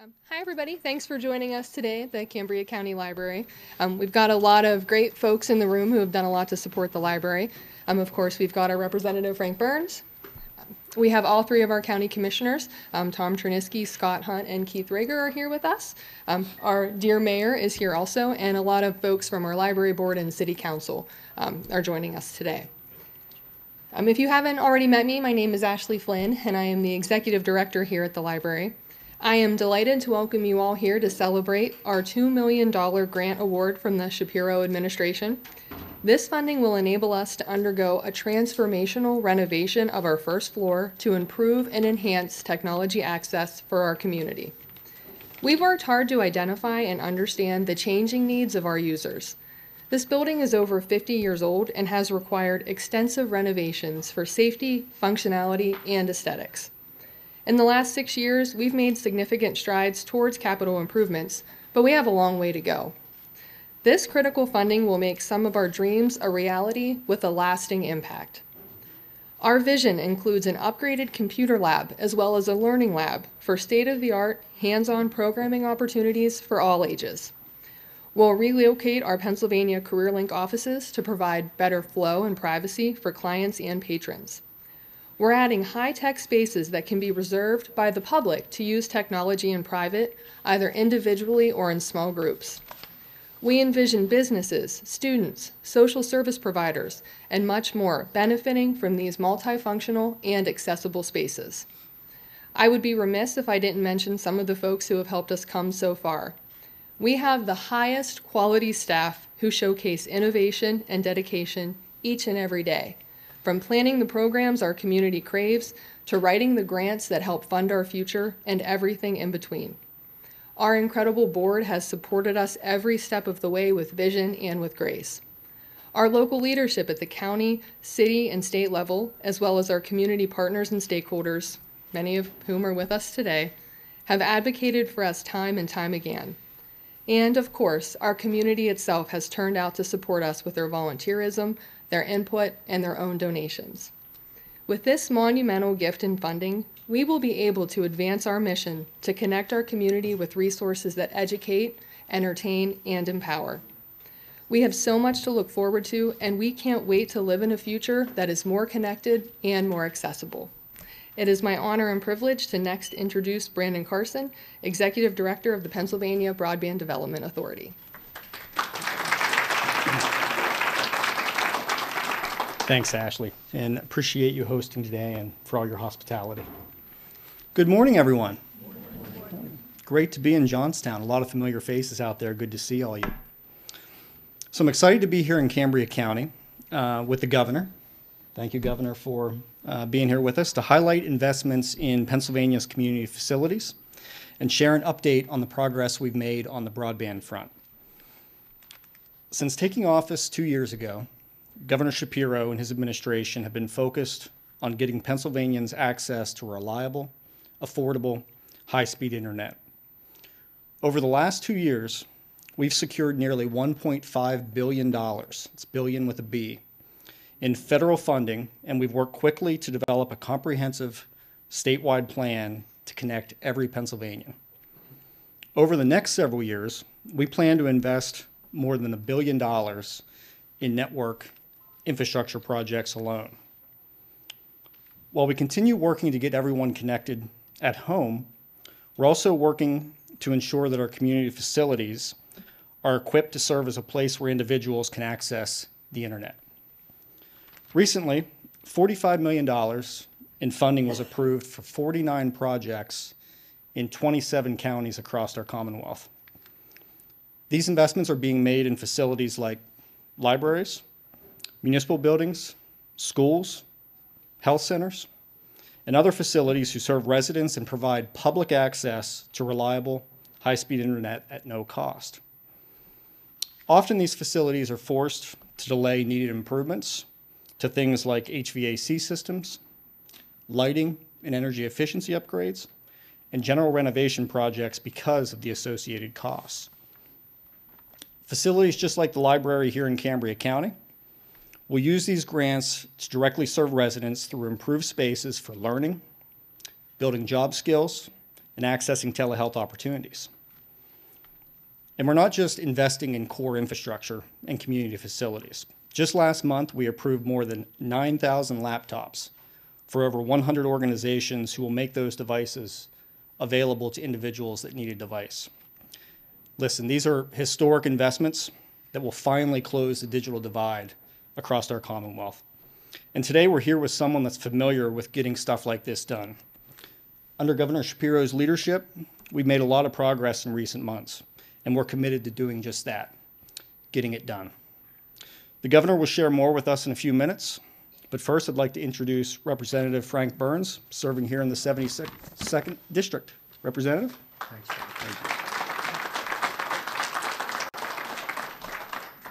Hi, everybody. Thanks for joining us today at the Cambria County Library. We've got a lot of great folks in the room who have done a lot to support the library. Of course, we've got our representative, Frank Burns. We have all three of our county commissioners, Tom Chernisky, Scott Hunt, and Keith Rager are here with us. Our dear mayor is here also, and a lot of folks from our library board and city council are joining us today. If you haven't already met me, my name is Ashley Flynn, and I am the executive director here at the library. I am delighted to welcome you all here to celebrate our $2 million grant award from the Shapiro Administration. This funding will enable us to undergo a transformational renovation of our first floor to improve and enhance technology access for our community. We've worked hard to identify and understand the changing needs of our users. This building is over 50 years old and has required extensive renovations for safety, functionality, and aesthetics. In the last 6 years, we've made significant strides towards capital improvements, but we have a long way to go. This critical funding will make some of our dreams a reality with a lasting impact. Our vision includes an upgraded computer lab as well as a learning lab for state-of-the-art, hands-on programming opportunities for all ages. We'll relocate our Pennsylvania CareerLink offices to provide better flow and privacy for clients and patrons. We're adding high-tech spaces that can be reserved by the public to use technology in private, either individually or in small groups. We envision businesses, students, social service providers, and much more benefiting from these multifunctional and accessible spaces. I would be remiss if I didn't mention some of the folks who have helped us come so far. We have the highest quality staff who showcase innovation and dedication each and every day. From planning the programs our community craves, to writing the grants that help fund our future, and everything in between. Our incredible board has supported us every step of the way with vision and with grace. Our local leadership at the county, city, and state level, as well as our community partners and stakeholders, many of whom are with us today, have advocated for us time and time again. And of course, our community itself has turned out to support us with their volunteerism, their input, and their own donations. With this monumental gift in funding, we will be able to advance our mission to connect our community with resources that educate, entertain, and empower. We have so much to look forward to, and we can't wait to live in a future that is more connected and more accessible. It is my honor and privilege to next introduce Brandon Carson, Executive Director of the Pennsylvania Broadband Development Authority. Thanks, Ashley, and appreciate you hosting today and for all your hospitality. Good morning, everyone. Good morning. Great to be in Johnstown. A lot of familiar faces out there. Good to see all you. So I'm excited to be here in Cambria County with the governor. Thank you, Governor, for being here with us to highlight investments in Pennsylvania's community facilities and share an update on the progress we've made on the broadband front. Since taking office 2 years ago, Governor Shapiro and his administration have been focused on getting Pennsylvanians access to reliable, affordable, high-speed internet. Over the last 2 years, we've secured nearly $1.5 billion, it's billion with a B, in federal funding, and we've worked quickly to develop a comprehensive statewide plan to connect every Pennsylvanian. Over the next several years, we plan to invest more than $1 billion in network infrastructure projects alone. While we continue working to get everyone connected at home, we're also working to ensure that our community facilities are equipped to serve as a place where individuals can access the internet. Recently, $45 million in funding was approved for 49 projects in 27 counties across our Commonwealth. These investments are being made in facilities like libraries, municipal buildings, schools, health centers, and other facilities who serve residents and provide public access to reliable, high-speed internet at no cost. Often these facilities are forced to delay needed improvements to things like HVAC systems, lighting and energy efficiency upgrades, and general renovation projects because of the associated costs. Facilities just like the library here in Cambria County will use these grants to directly serve residents through improved spaces for learning, building job skills, and accessing telehealth opportunities. And we're not just investing in core infrastructure and community facilities. Just last month, we approved more than 9,000 laptops for over 100 organizations who will make those devices available to individuals that need a device. Listen, these are historic investments that will finally close the digital divide across our Commonwealth. And today we're here with someone that's familiar with getting stuff like this done. Under Governor Shapiro's leadership, we've made a lot of progress in recent months, and we're committed to doing just that, getting it done. The governor will share more with us in a few minutes, but first I'd like to introduce Representative Frank Burns, serving here in the 72nd District. Representative? Thanks, Thank you.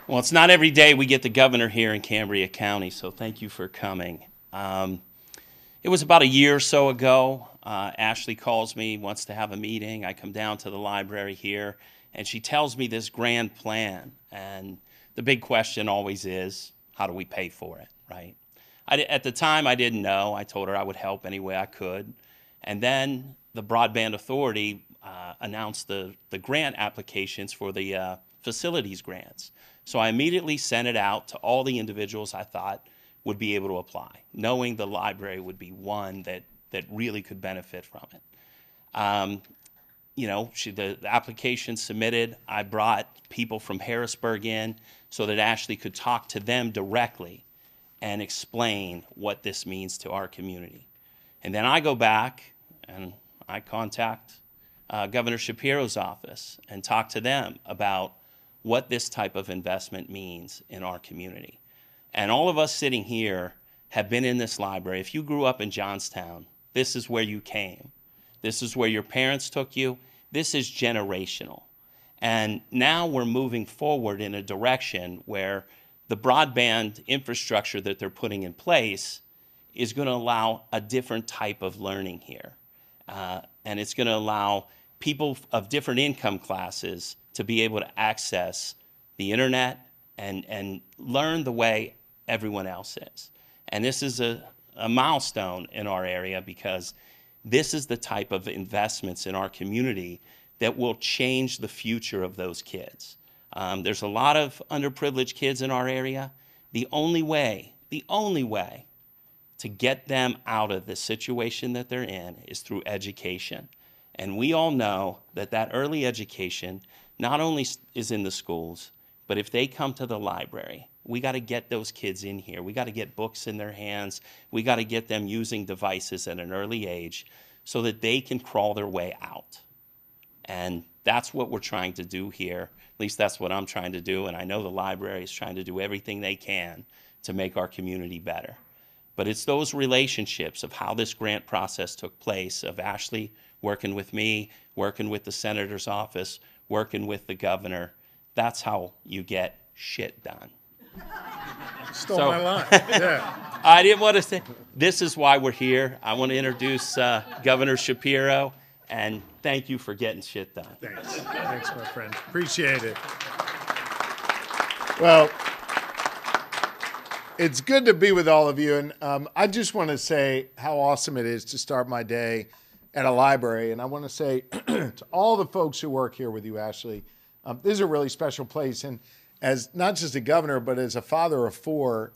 Well, it's not every day we get the governor here in Cambria County, so thank you for coming. It was about a year or so ago. Ashley calls me, wants to have a meeting. I come down to the library here, and she tells me this grand plan. And the big question always is, how do we pay for it, right? At the time, I didn't know. I told her I would help any way I could. And then the Broadband Authority announced the grant applications for the facilities grants. So I immediately sent it out to all the individuals I thought would be able to apply, knowing the library would be one that really could benefit from it. You know, the application submitted, I brought people from Harrisburg in so that Ashley could talk to them directly and explain what this means to our community. And then I go back and I contact Governor Shapiro's office and talk to them about what this type of investment means in our community. And all of us sitting here have been in this library. If you grew up in Johnstown, this is where you came. This is where your parents took you. This is generational. And now we're moving forward in a direction where the broadband infrastructure that they're putting in place is going to allow a different type of learning here. And it's going to allow people of different income classes to be able to access the internet and learn the way everyone else is. And this is a milestone in our area because this is the type of investments in our community that will change the future of those kids. There's a lot of underprivileged kids in our area. The only way to get them out of the situation that they're in is through education. And we all know that early education not only is in the schools, but if they come to the library, we got to get those kids in here. We got to get books in their hands. We got to get them using devices at an early age so that they can crawl their way out. And that's what we're trying to do here. At least that's what I'm trying to do. And I know the library is trying to do everything they can to make our community better. But it's those relationships of how this grant process took place, of Ashley working with me, working with the senator's office, working with the governor. That's how you get shit done. Stole my line. Yeah. I didn't want to say, this is why we're here. I want to introduce Governor Shapiro, and thank you for getting shit done. Thanks. Thanks, my friend. Appreciate it. Well, it's good to be with all of you. And I just want to say how awesome it is to start my day at a library. And I want to say to all the folks who work here with you, Ashley, this is a really special place. And as not just a governor, but as a father of four,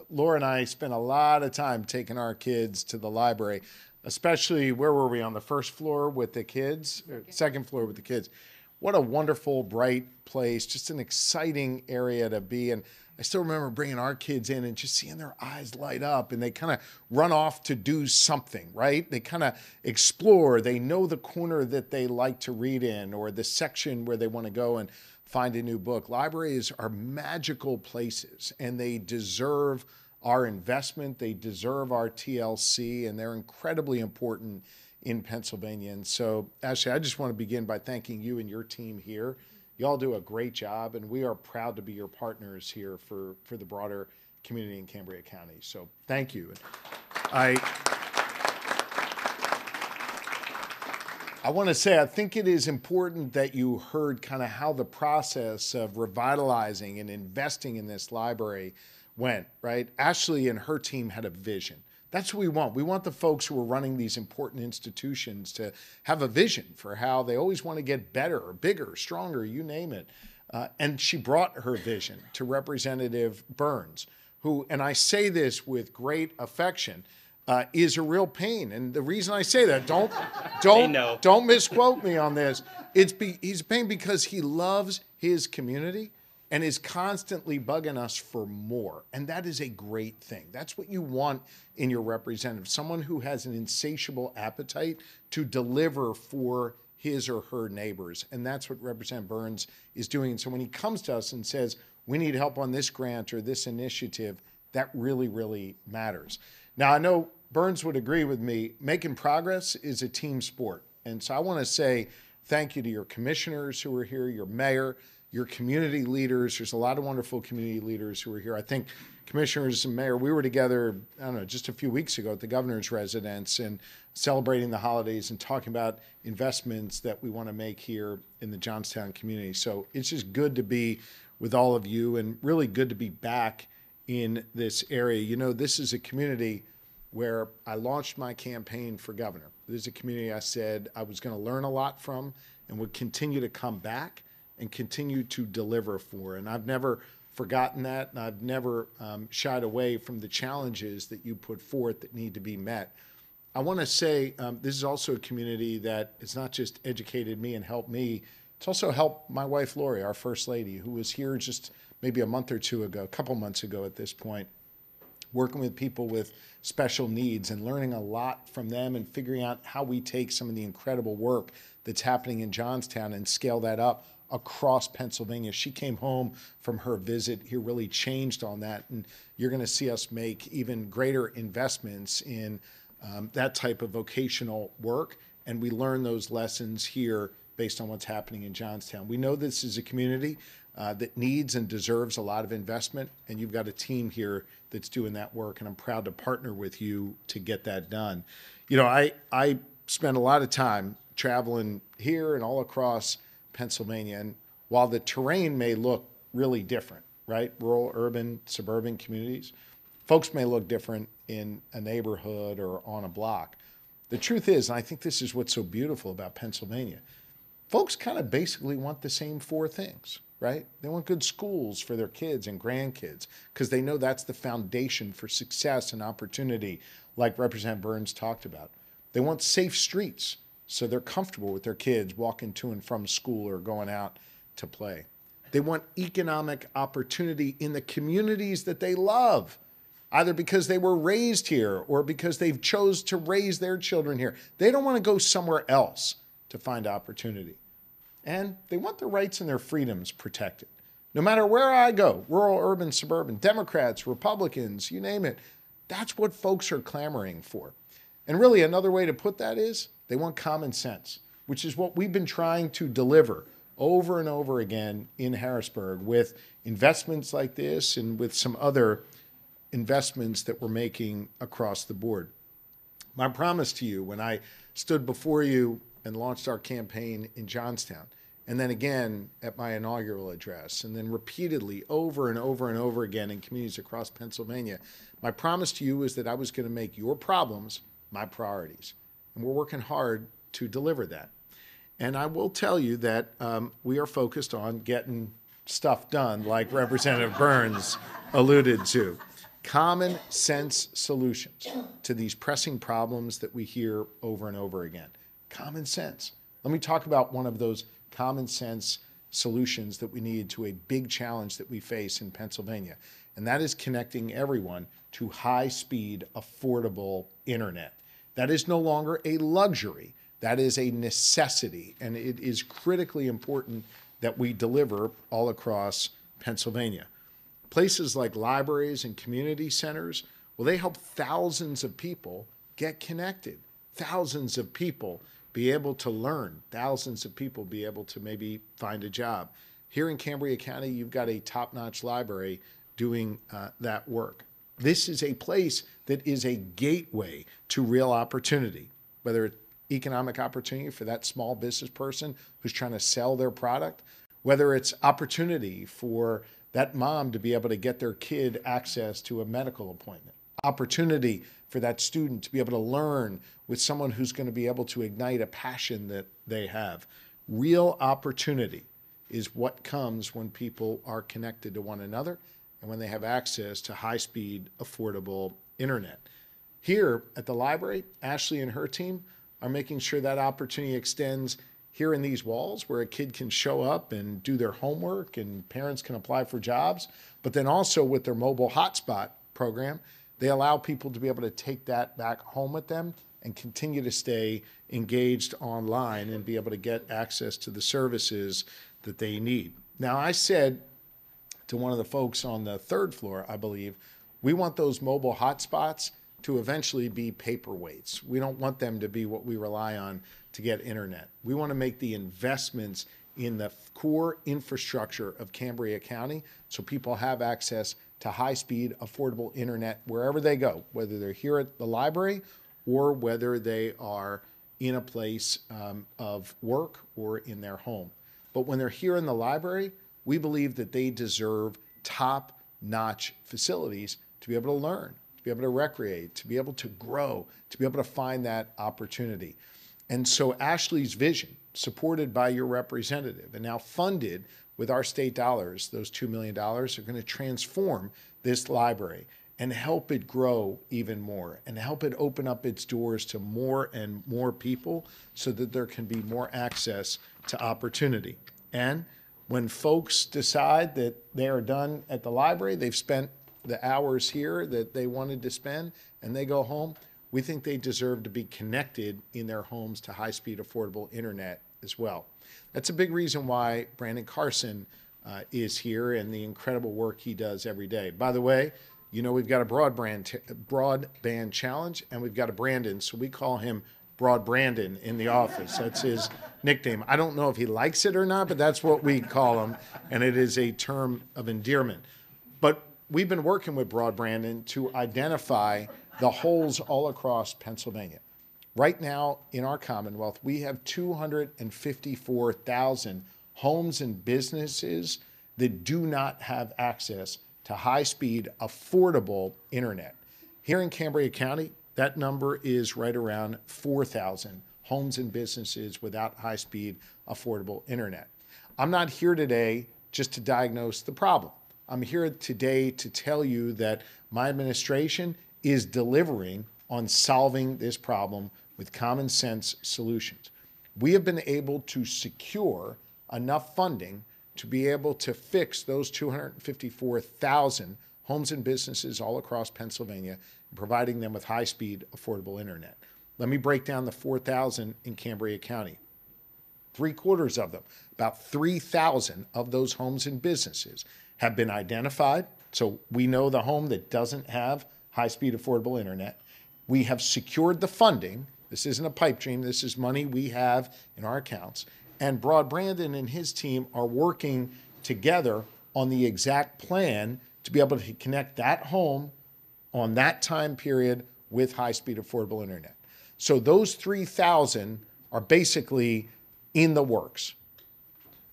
Laura and I spent a lot of time taking our kids to the library, especially, where were we, on the first floor with the kids? Second floor with the kids. What a wonderful, bright place, just an exciting area to be in. I still remember bringing our kids in and just seeing their eyes light up, and they kind of run off to do something, right? They kind of explore. They know the corner that they like to read in, or the section where they want to go and find a new book. Libraries are magical places, and they deserve our investment. They deserve our TLC, and they're incredibly important in Pennsylvania. And so, Ashley, I just want to begin by thanking you and your team here. You all do a great job, and we are proud to be your partners here for the broader community in Cambria County. So thank you. I want to say, I think it is important that you heard kind of how the process of revitalizing and investing in this library went, right? Ashley and her team had a vision. That's what we want. We want the folks who are running these important institutions to have a vision for how they always want to get better, bigger, stronger, you name it. And she brought her vision to Representative Burns, who, and I say this with great affection, is a real pain. And the reason I say that, don't misquote me on this. He's a pain because he loves his community and is constantly bugging us for more. And that is a great thing. That's what you want in your representative, someone who has an insatiable appetite to deliver for his or her neighbors. And that's what Representative Burns is doing. So when he comes to us and says, we need help on this grant or this initiative, that really, really matters. Now, I know Burns would agree with me, making progress is a team sport. And so I want to say thank you to your commissioners who are here, your mayor, your community leaders. There's a lot of wonderful community leaders who are here. I think commissioners and mayor, we were together, I don't know, just a few weeks ago at the governor's residence and celebrating the holidays and talking about investments that we want to make here in the Johnstown community. So it's just good to be with all of you and really good to be back in this area. You know, this is a community where I launched my campaign for governor. This is a community I said I was going to learn a lot from and would continue to come back and continue to deliver for. And I've never forgotten that, and I've never shied away from the challenges that you put forth that need to be met. I want to say this is also a community that it's not just educated me and helped me, it's also helped my wife, Lori, our First Lady, who was here just maybe a month or two ago, a couple months ago at this point, working with people with special needs and learning a lot from them and figuring out how we take some of the incredible work that's happening in Johnstown and scale that up across Pennsylvania. She came home from her visit here, really changed on that, and you're going to see us make even greater investments in that type of vocational work, and we learn those lessons here based on what's happening in Johnstown. We know this is a community that needs and deserves a lot of investment, and you've got a team here that's doing that work, and I'm proud to partner with you to get that done. You know, I spend a lot of time traveling here and all across Pennsylvania, and while the terrain may look really different, right? Rural, urban, suburban communities, folks may look different in a neighborhood or on a block. The truth is, and I think this is what's so beautiful about Pennsylvania, folks kind of basically want the same four things, right? They want good schools for their kids and grandkids because they know that's the foundation for success and opportunity, like Representative Burns talked about. They want safe streets so they're comfortable with their kids walking to and from school or going out to play. They want economic opportunity in the communities that they love, either because they were raised here or because they've chose to raise their children here. They don't want to go somewhere else to find opportunity. And they want their rights and their freedoms protected. No matter where I go, rural, urban, suburban, Democrats, Republicans, you name it, that's what folks are clamoring for. And really another way to put that is they want common sense, which is what we've been trying to deliver over and over again in Harrisburg with investments like this and with some other investments that we're making across the board. My promise to you when I stood before you and launched our campaign in Johnstown, and then again at my inaugural address, and then repeatedly over and over and over again in communities across Pennsylvania, my promise to you is that I was going to make your problems my priorities. And we're working hard to deliver that. And I will tell you that we are focused on getting stuff done, like Representative Burns alluded to. Common sense solutions to these pressing problems that we hear over and over again. Common sense. Let me talk about one of those common sense solutions that we need to a big challenge that we face in Pennsylvania, and that is connecting everyone to high-speed, affordable internet. That is no longer a luxury. That is a necessity, and it is critically important that we deliver all across Pennsylvania. Places like libraries and community centers, well, they help thousands of people get connected, thousands of people be able to learn, thousands of people be able to maybe find a job. Here in Cambria County, you've got a top-notch library doing that work. This is a place that is a gateway to real opportunity, whether it's economic opportunity for that small business person who's trying to sell their product, whether it's opportunity for that mom to be able to get their kid access to a medical appointment, opportunity for that student to be able to learn with someone who's going to be able to ignite a passion that they have. Real opportunity is what comes when people are connected to one another and when they have access to high-speed, affordable internet. Here at the library, Ashley and her team are making sure that opportunity extends here in these walls where a kid can show up and do their homework and parents can apply for jobs. But then also with their mobile hotspot program, they allow people to be able to take that back home with them and continue to stay engaged online and be able to get access to the services that they need. Now, I said to one of the folks on the third floor, I believe, we want those mobile hotspots to eventually be paperweights. We don't want them to be what we rely on to get internet. We want to make the investments in the core infrastructure of Cambria County so people have access to high-speed, affordable internet wherever they go, whether they're here at the library or whether they are in a place of work or in their home. But when they're here in the library, we believe that they deserve top-notch facilities to be able to learn, to be able to recreate, to be able to grow, to be able to find that opportunity. And so Ashley's vision, supported by your representative and now funded with our state dollars, those $2 million, are going to transform this library and help it grow even more and help it open up its doors to more and more people so that there can be more access to opportunity. And when folks decide that they are done at the library, they've spent the hours here that they wanted to spend, and they go home, we think they deserve to be connected in their homes to high-speed, affordable internet as well. That's a big reason why Brandon Carson is here and the incredible work he does every day. By the way, you know we've got a broadband challenge, and we've got a Brandon, so we call him Broad Brandon in the office. That's his nickname. I don't know if he likes it or not, but that's what we call him, and it is a term of endearment. But we've been working with Broad Brandon to identify the holes all across Pennsylvania. Right now in our Commonwealth, we have 254,000 homes and businesses that do not have access to high-speed, affordable internet. Here in Cambria County, that number is right around 4,000 homes and businesses without high-speed, affordable internet. I'm not here today just to diagnose the problem. I'm here today to tell you that my administration is delivering on solving this problem with common sense solutions. We have been able to secure enough funding to be able to fix those 254,000 homes and businesses all across Pennsylvania, providing them with high-speed, affordable internet. Let me break down the 4,000 in Cambria County. 3/4 of them, about 3,000 of those homes and businesses have been identified. So we know the home that doesn't have high-speed, affordable internet. We have secured the funding. This isn't a pipe dream. This is money we have in our accounts. And Broad Brandon and his team are working together on the exact plan to be able to connect that home on that time period with high-speed, affordable internet. So those 3,000 are basically in the works.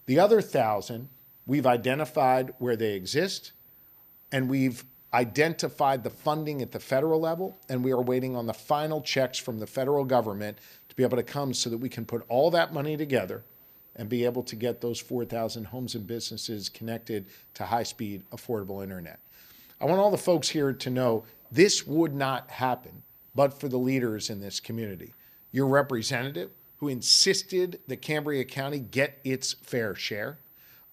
The other 1,000, we've identified where they exist, and we've identified the funding at the federal level, and we are waiting on the final checks from the federal government to be able to come so that we can put all that money together and be able to get those 4,000 homes and businesses connected to high-speed, affordable internet. I want all the folks here to know this would not happen but for the leaders in this community. Your representative, who insisted that Cambria County get its fair share.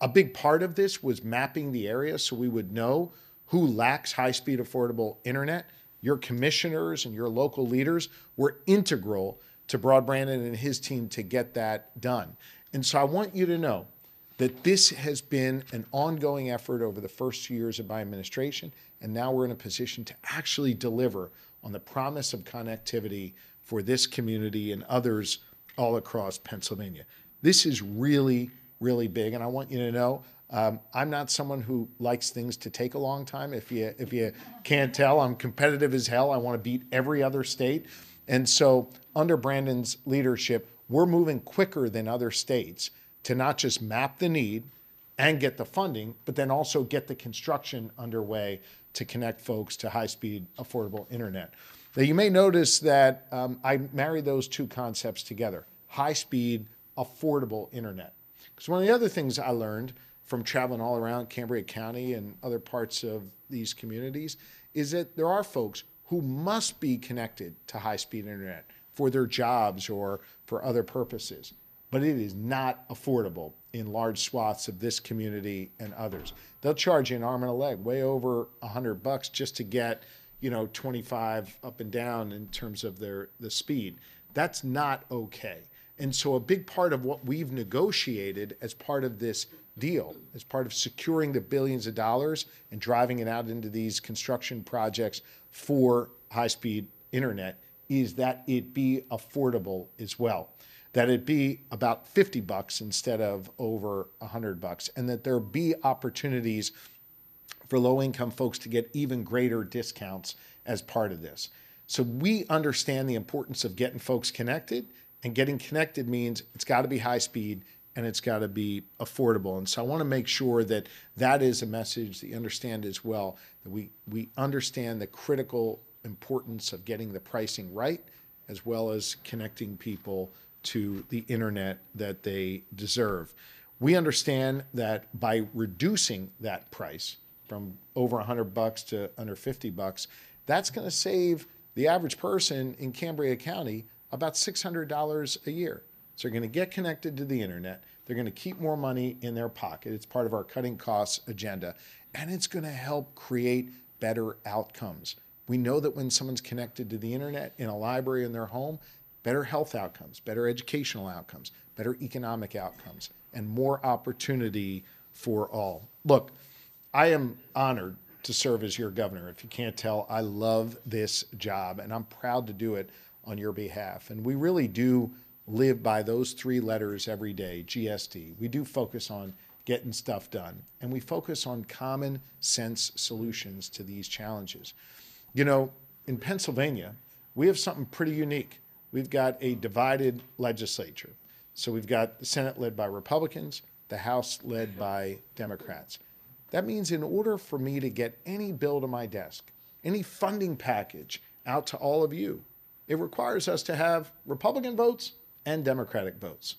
A big part of this was mapping the area so we would know who lacks high-speed, affordable internet. Your commissioners and your local leaders were integral to Broad Brandon and his team to get that done. And so I want you to know that this has been an ongoing effort over the first 2 years of my administration, and now we're in a position to actually deliver on the promise of connectivity for this community and others all across Pennsylvania. This is really, really big, and I want you to know I'm not someone who likes things to take a long time. If you can't tell, I'm competitive as hell. I want to beat every other state. And so under Brandon's leadership, we're moving quicker than other states to not just map the need and get the funding, but then also get the construction underway to connect folks to high-speed, affordable internet. Now, you may notice that I marry those two concepts together, high-speed, affordable internet. Because one of the other things I learned from traveling all around Cambria County and other parts of these communities is that there are folks who must be connected to high-speed internet for their jobs or for other purposes. But it is not affordable in large swaths of this community and others. They'll charge you an arm and a leg, way over $100 just to get, 25 up and down in terms of the speed. That's not okay. And so a big part of what we've negotiated as part of this deal, as part of securing the billions of dollars and driving it out into these construction projects for high-speed internet, is that it be affordable as well. That it be about $50 instead of over $100, and that there be opportunities for low-income folks to get even greater discounts as part of this. So we understand the importance of getting folks connected, and getting connected means it's got to be high speed and it's got to be affordable. And so I want to make sure that that is a message that you understand as well, that we understand the critical importance of getting the pricing right, as well as connecting people to the internet that they deserve. We understand that by reducing that price from over $100 to under $50, that's going to save the average person in Cambria County about $600 a year. So they're going to get connected to the internet. They're going to keep more money in their pocket. It's part of our cutting costs agenda, and it's going to help create better outcomes. We know that when someone's connected to the internet in a library in their home, better health outcomes, better educational outcomes, better economic outcomes, and more opportunity for all. Look, I am honored to serve as your governor. If you can't tell, I love this job, and I'm proud to do it on your behalf. And we really do live by those three letters every day, GSD. We do focus on getting stuff done, and we focus on common sense solutions to these challenges. In Pennsylvania, we have something pretty unique. We've got a divided legislature. So we've got the Senate led by Republicans, the House led by Democrats. That means in order for me to get any bill to my desk, any funding package out to all of you, it requires us to have Republican votes and Democratic votes.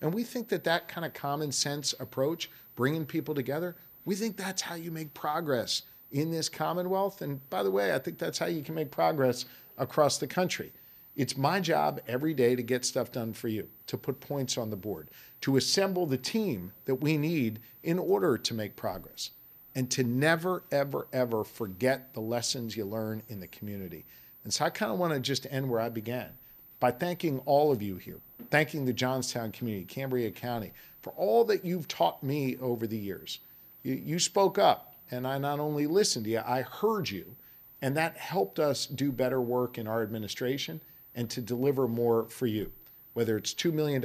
And we think that that kind of common sense approach, bringing people together, we think that's how you make progress in this Commonwealth. And by the way, I think that's how you can make progress across the country. It's my job every day to get stuff done for you, to put points on the board, to assemble the team that we need in order to make progress, and to never, ever, ever forget the lessons you learn in the community. And so I kind of want to just end where I began, by thanking all of you here, thanking the Johnstown community, Cambria County, for all that you've taught me over the years. You spoke up, and I not only listened to you, I heard you, and that helped us do better work in our administration and to deliver more for you. Whether it's $2 million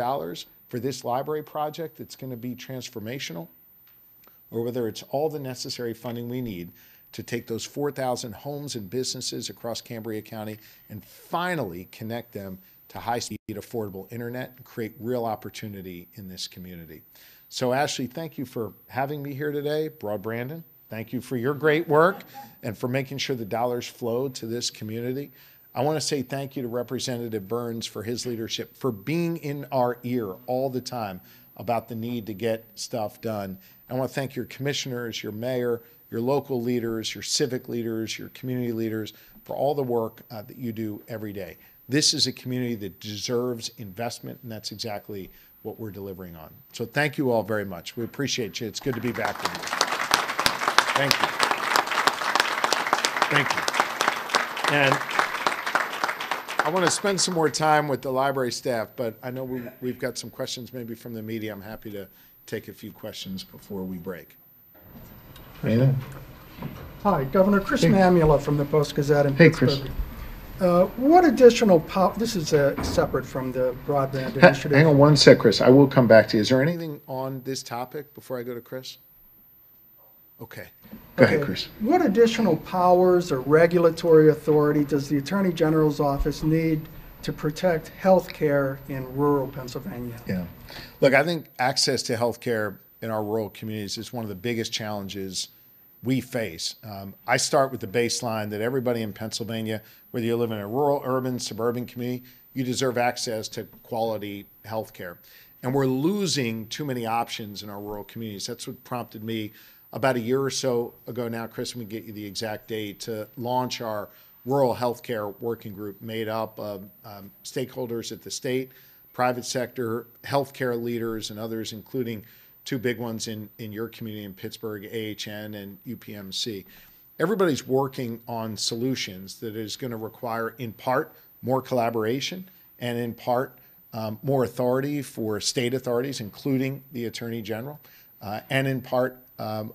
for this library project that's going to be transformational, or whether it's all the necessary funding we need to take those 4,000 homes and businesses across Cambria County and finally connect them to high-speed, affordable internet and create real opportunity in this community. So Ashley, thank you for having me here today. Brandon, thank you for your great work and for making sure the dollars flow to this community. I want to say thank you to Representative Burns for his leadership, for being in our ear all the time about the need to get stuff done. I want to thank your commissioners, your mayor, your local leaders, your civic leaders, your community leaders for all the work that you do every day. This is a community that deserves investment, and that's exactly what we're delivering on. So thank you all very much. We appreciate you. It's good to be back with you. Thank you. Thank you. And I want to spend some more time with the library staff, but I know we've got some questions maybe from the media. I'm happy to take a few questions before we break. Brandon? Hi, Governor Chris Mamula from the Post-Gazette in Hey, Pittsburgh. What additional power, this is separate from the broadband initiative. Hang on one sec, Chris. I will come back to you. Is there anything on this topic before I go to Chris? Okay. Go ahead, Chris. What additional powers or regulatory authority does the Attorney General's office need to protect health care in rural Pennsylvania? Yeah. Look, I think access to health care in our rural communities is one of the biggest challenges we face. I start with the baseline that everybody in Pennsylvania, whether you live in a rural, urban, suburban community, you deserve access to quality health care. And we're losing too many options in our rural communities. That's what prompted me about a year or so ago now, Chris, we can get you the exact date, to launch our rural healthcare working group made up of stakeholders at the state, private sector, healthcare leaders, and others, including two big ones in your community in Pittsburgh, AHN and UPMC. Everybody's working on solutions that is going to require, in part, more collaboration, and in part, more authority for state authorities, including the Attorney General, and in part,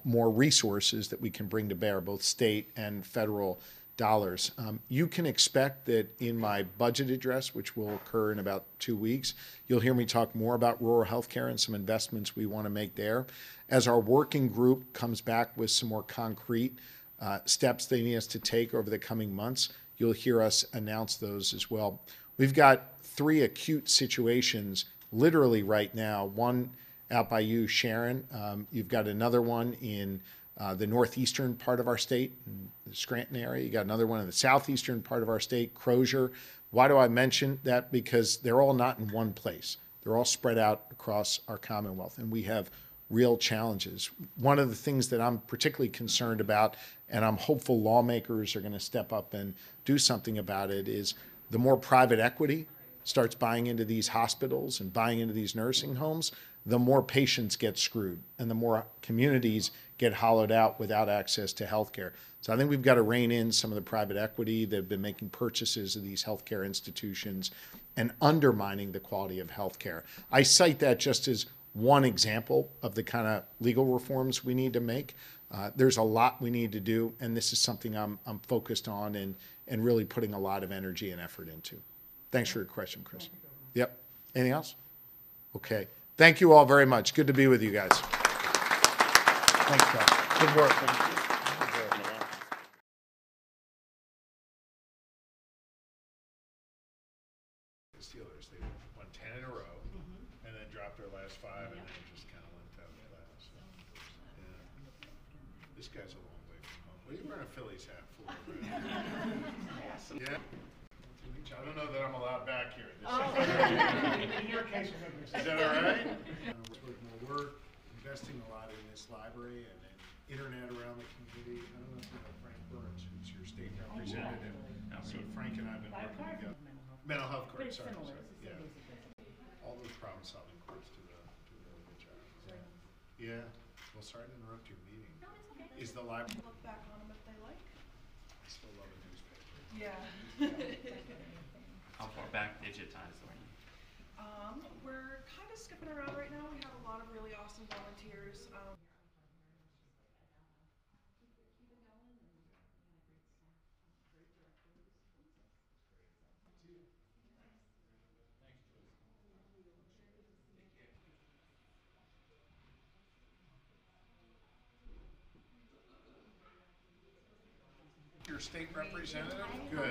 more resources that we can bring to bear, both state and federal dollars. You can expect that in my budget address, which will occur in about 2 weeks, you'll hear me talk more about rural healthcare and some investments we want to make there. As our working group comes back with some more concrete steps they need us to take over the coming months, you'll hear us announce those as well. We've got 3 acute situations literally right now, one out by you, Sharon. You've got another one in the northeastern part of our state, in the Scranton area. You got another one in the southeastern part of our state, Crozier. Why do I mention that? Because they're all not in one place. They're all spread out across our Commonwealth, and we have real challenges. One of the things that I'm particularly concerned about, and I'm hopeful lawmakers are going to step up and do something about it, is the more private equity starts buying into these hospitals and buying into these nursing homes, the more patients get screwed and the more communities get hollowed out without access to health care. So I think we've got to rein in some of the private equity that have been making purchases of these healthcare institutions and undermining the quality of health care. I cite that just as one example of the kind of legal reforms we need to make. There's a lot we need to do, and this is something I'm focused on and really putting a lot of energy and effort into. Thanks for your question, Chris. Yep. Anything else? Okay. Thank you all very much. Good to be with you guys. Thanks, Josh. Good work. The Steelers, they won 10 in a row, and then dropped their last 5, and then just kind of went down the class. Yeah. This guy's a long way from home. What are you wearing a Phillies hat for? Yeah. I don't know that I'm allowed back here. In your case, is that all right? We're investing a lot in this library and in internet around the community. I don't know if you know Frank Burns, who's your state representative. So Frank and I have been working together. Mental health courts, sorry. Yeah. All those problem-solving courts do a really good job. Yeah. Well, sorry to interrupt your meeting. No, it's okay. Is the library? Look back on them if they like. I still love a newspaper. Yeah. How far back digitized are you? We're kind of skipping around right now. We have a lot of really awesome volunteers. Your state representative? Good.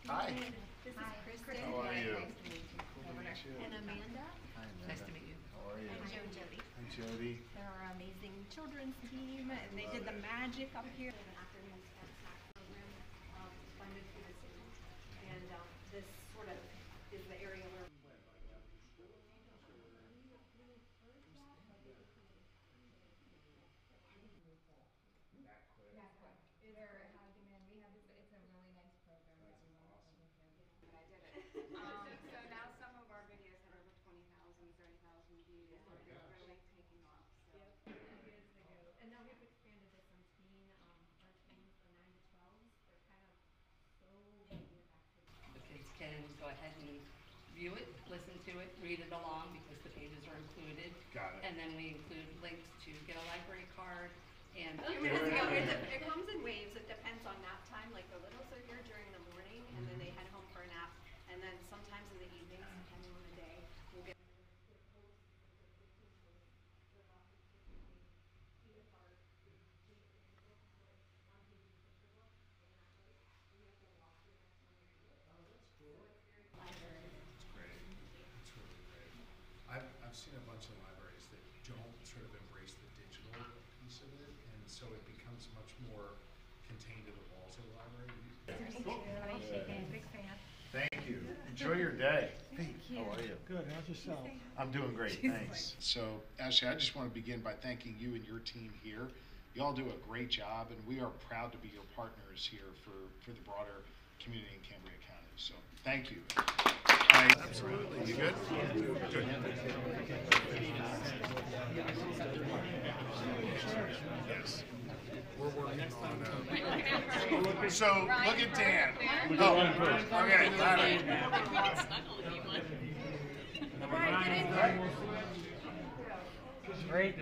Hi. This is Kristen. How are you? Nice to meet you. And Amanda. Hi, Amanda. Nice to meet you. How are you? And Jody. Hi, Jody. They're our amazing children's team, and they did the magic up here. An afternoon snack program funded through the city, and this sort of is the area where. It's a really nice program that we run for the kids. But I did it. So now some of our videos have over 20,000, 30,000 views. They're really taking off. So. Yep, it is the go. And now we've expanded to some teen, our teens, the 9 to 12s. They're kind of so big with activity. The kids can go ahead and view it, listen to it, read it along because the pages are included. Got it. And then we include links to get a library card. And It comes in waves. It depends on nap time. Like the littles are here during the morning, and then they head home for a nap. And then sometimes in the evenings, depending on the day, we'll get. I've seen a bunch of libraries that don't sort of embrace the digital piece of it, and so it becomes more contained to the walls of the library. Big fan. Thank you. Enjoy your day. Thank you. How are you? Good, how's yourself? I'm doing great, thanks. So, Ashley, I just want to begin by thanking you and your team here. You all do a great job, and we are proud to be your partners here for the broader community in Cambria County. So, thank you. Absolutely. You good? Good. Yes. We're working on. So, look at Dan. Oh, okay. Right, get in. Great.